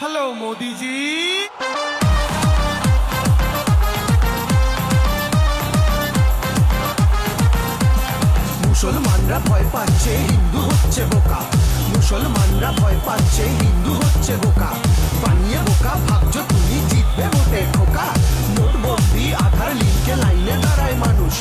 Hello Modi ji. মুসলমানরা ভয় পাচ্ছে হিন্দু হচ্ছে বোকা, মুসলমানরা ভয় পাচ্ছে হিন্দু হচ্ছে বোকা, বানিয়ে বোকা ভাবছো তুমি জিতবে ভোটে খোকা। নোটবন্দি আধার লিঙ্কে লাইনে দাঁড়ায় মানুষ,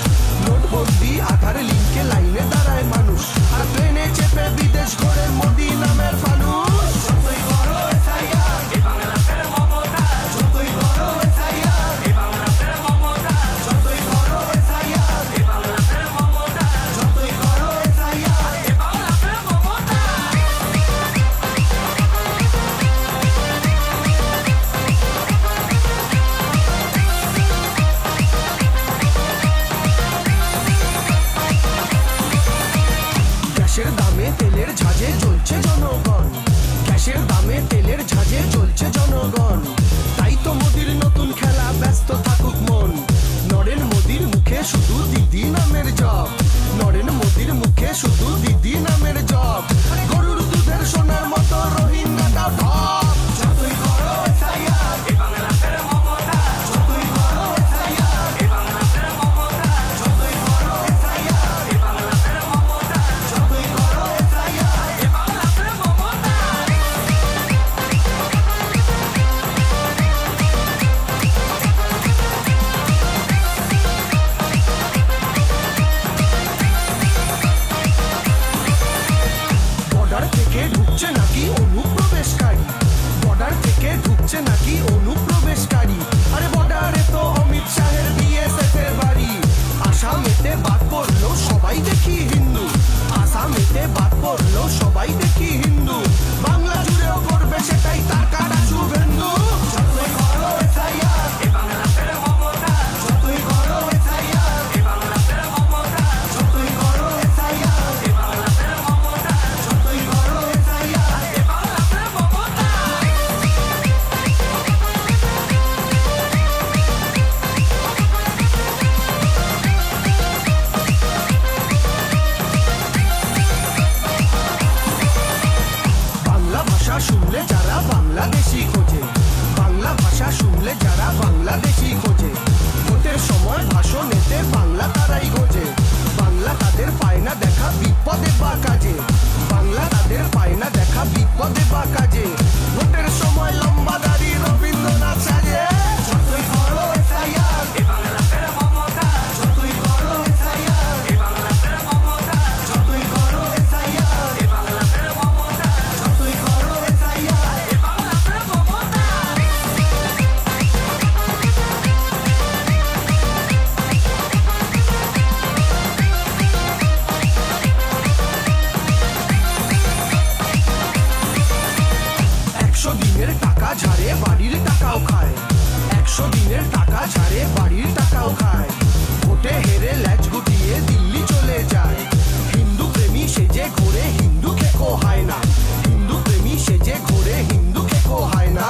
নোটবন্দি আধার লিঙ্কে লাইনে দাঁড়ায় মানুষ, আর প্লেনে চেপে বিদেশ ঘোরে মোদি নামের ফানুষ। যতই করো SIR, এ বাংলাদেশের মমতা, যতই করো SIR, এ বাংলাদেশের মমতা, যতই করো SIR, এ বাংলাদেশের মমতা, যতই করো SIR, এ বাংলাদেশের মমতা। গ্যাসের দামে তেলের ঝাঁঝে জ্বলছে জনগণ, গ্যাসের দামে তেলের ঝাঁঝে জ্বলছে জনগণ, তাই তো মোদির নতুন খেলা ব্যস্ত থাকুক মন। নরেন মোদির মুখে শুধু দিদি নামের জব, নরেন মোদির মুখে শুধু দিদি নামের জব, গরুর দুধের সোনার মতো রোহিঙ্গাটা ঢপ। যতই করো SIR, এ বাংলাদেশের মমতা, যতই করো SIR, এ বাংলাদেশের মমতা, যতই করো SIR, এ বাংলাদেশের মমতা, যতই করো SIR, এ বাংলাদেশের মমতা। বর্ডার থেকে ঢুকছে নাকি অনুপ্রবেশকারী, বর্ডার থেকে ঢুকছে নাকি অনুপ্রবেশকারী, আরে বর্ডারে তো অমিত শাহের BSF এর বাড়ি। আসামেতে বাদ পড়লো সবাই দেখি হিন্দু, আসামেতে বাদ পড়লো সবাই দেখি হিন্দু, বাংলা জুড়েও করবে সেটাই তার কাটা শুভেন্দু। যতই করো SIR, এ বাংলাদেশের মমতা, যতই করো SIR, এ বাংলাদেশের মমতা, যতই করো SIR, এ বাংলাদেশের মমতা, যতই করো SIR, এ বাংলাদেশের মমতা। বাংলা ভাষা শুনলে যারা বাংলাদেশি খোঁজে, বাংলা ভাষা শুনলে যারা বাংলাদেশি খোঁজে, ভোটের সময় ভাষণেতে বাংলা তারাই খোঁজে, বাংলা তাদের পায় না দেখা বিপদে বা কাজে, বাংলা তাদের পায় না দেখা বিপদে বা কাজে, ভোটের সময় লম্বা দাড়ি রবীন্দ্রনাথ সাজে। যতই করো SIR, এ বাংলাদেশের মমতা, যতই করো SIR, এ বাংলাদেশের মমতা, যতই করো SIR, এ বাংলাদেশের মমতা, যতই করো SIR, এ বাংলাদেশের মমতা। একশো দিনের টাকা ঝাড়ে বাড়ির টাকাও খায়, 100 দিনের টাকা ঝাড়ে বাড়ির টাকাও খায়, ভোটে হেরে ল্যাচ গুটিয়ে দিল্লি চলে যায়, হিন্দু প্রেমী সেজে ঘোরে হিন্দু খেকো হয় না, হিন্দু প্রেমী সেজে ঘোরে হিন্দু খেকো হয় না,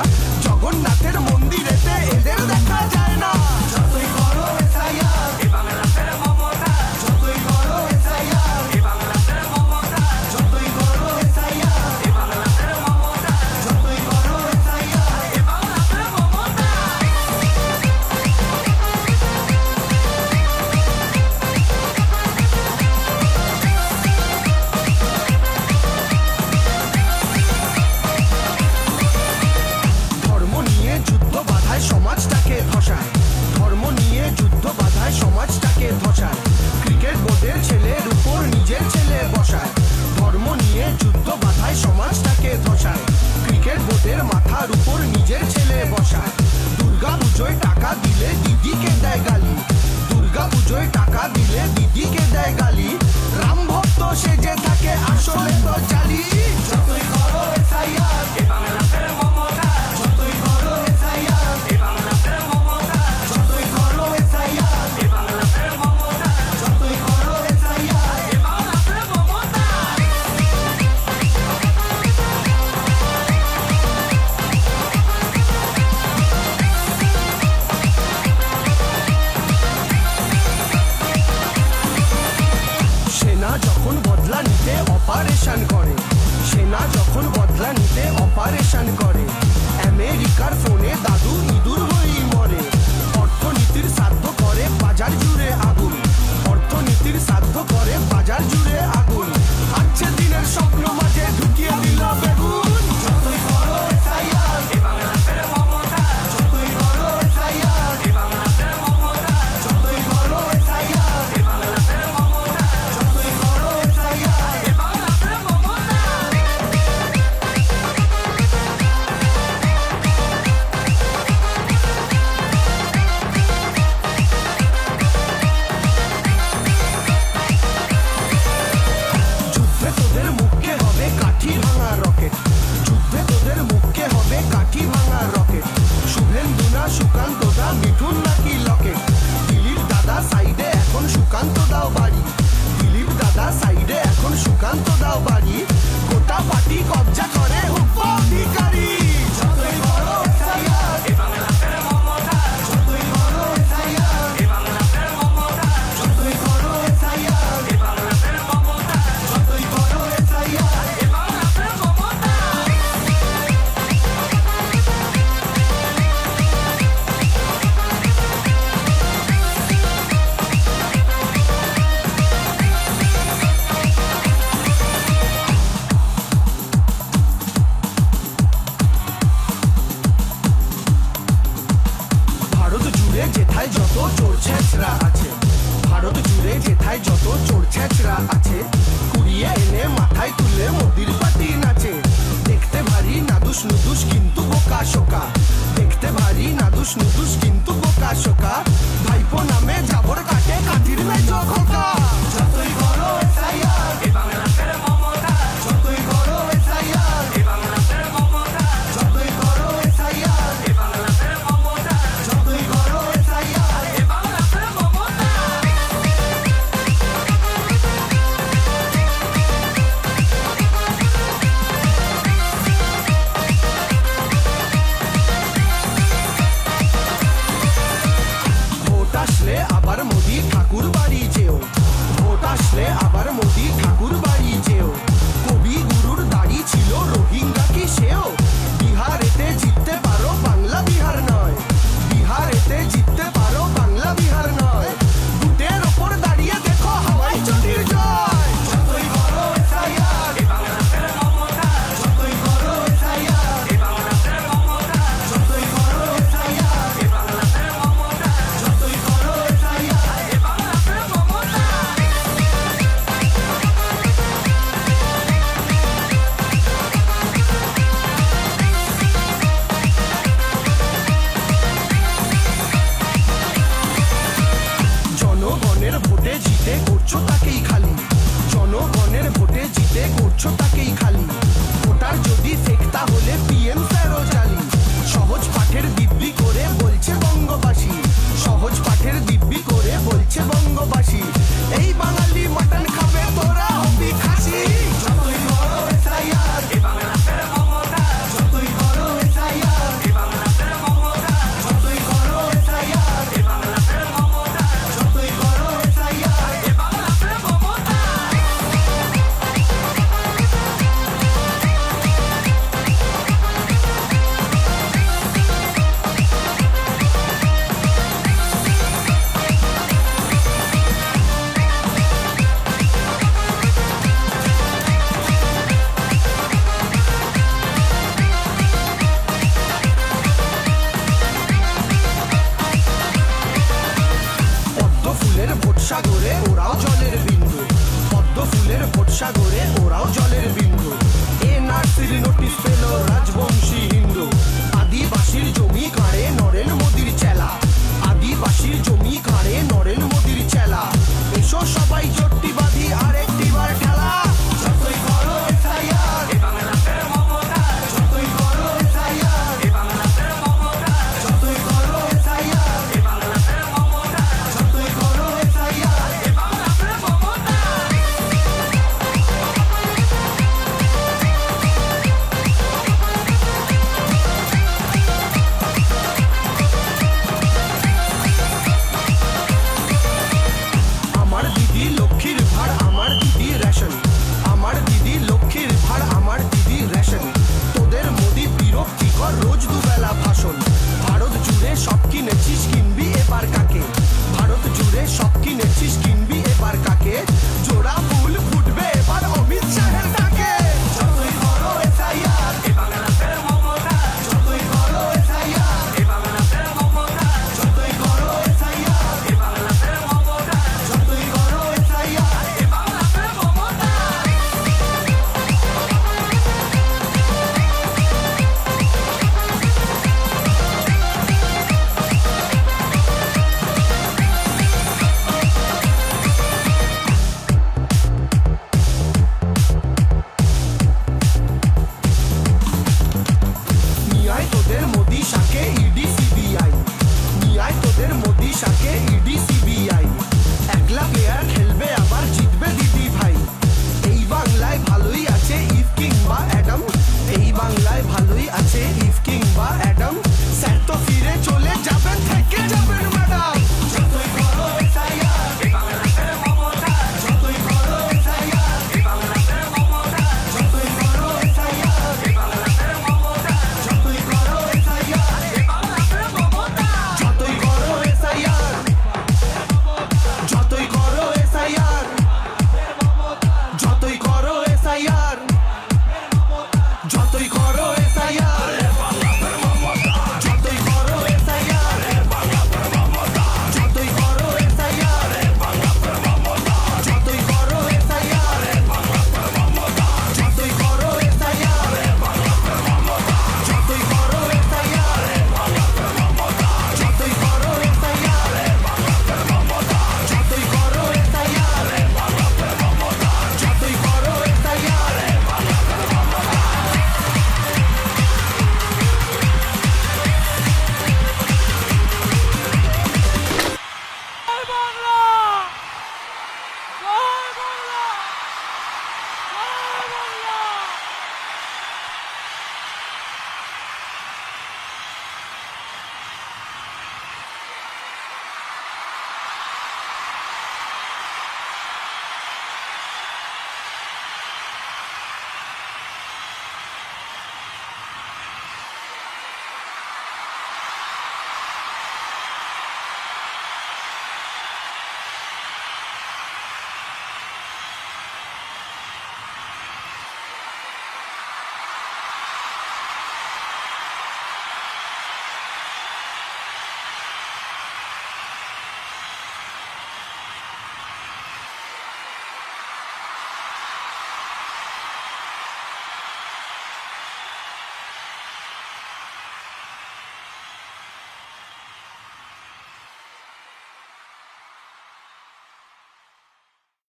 জগন্নাথের মন্দিরেতে এদের দেখা যায় না। যতই করো SIR, এ বাংলাদেশের মমতা, যতই করো SIR, এ বাংলাদেশের মমতা, যতই করো SIR, এ বাংলাদেশের মমতা, যতই করো SIR, এ বাংলাদেশের মমতা। ধর্ম নিয়ে যুদ্ধ বাধায় সমাজটাকে ধসায়, ধর্ম নিয়ে যুদ্ধ বাধায় সমাজটাকে ধসায়, ক্রিকেট বোর্ডের ছেলের উপর নিজের ছেলে বসায়, ধর্ম নিয়ে যুদ্ধ বাধায় সমাজটাকে ধসায়, ক্রিকেট বোর্ডের মাথার উপর নিজের ছেলে বসায়, দুর্গা পুজোয় টাকা দিলে দিদিকে দেয় গালি, দুর্গা পুজোয় টাকা দিলে দিদিকে দেয় গালি, রাম ভক্ত সেজে থাকে আসলে তো জালি।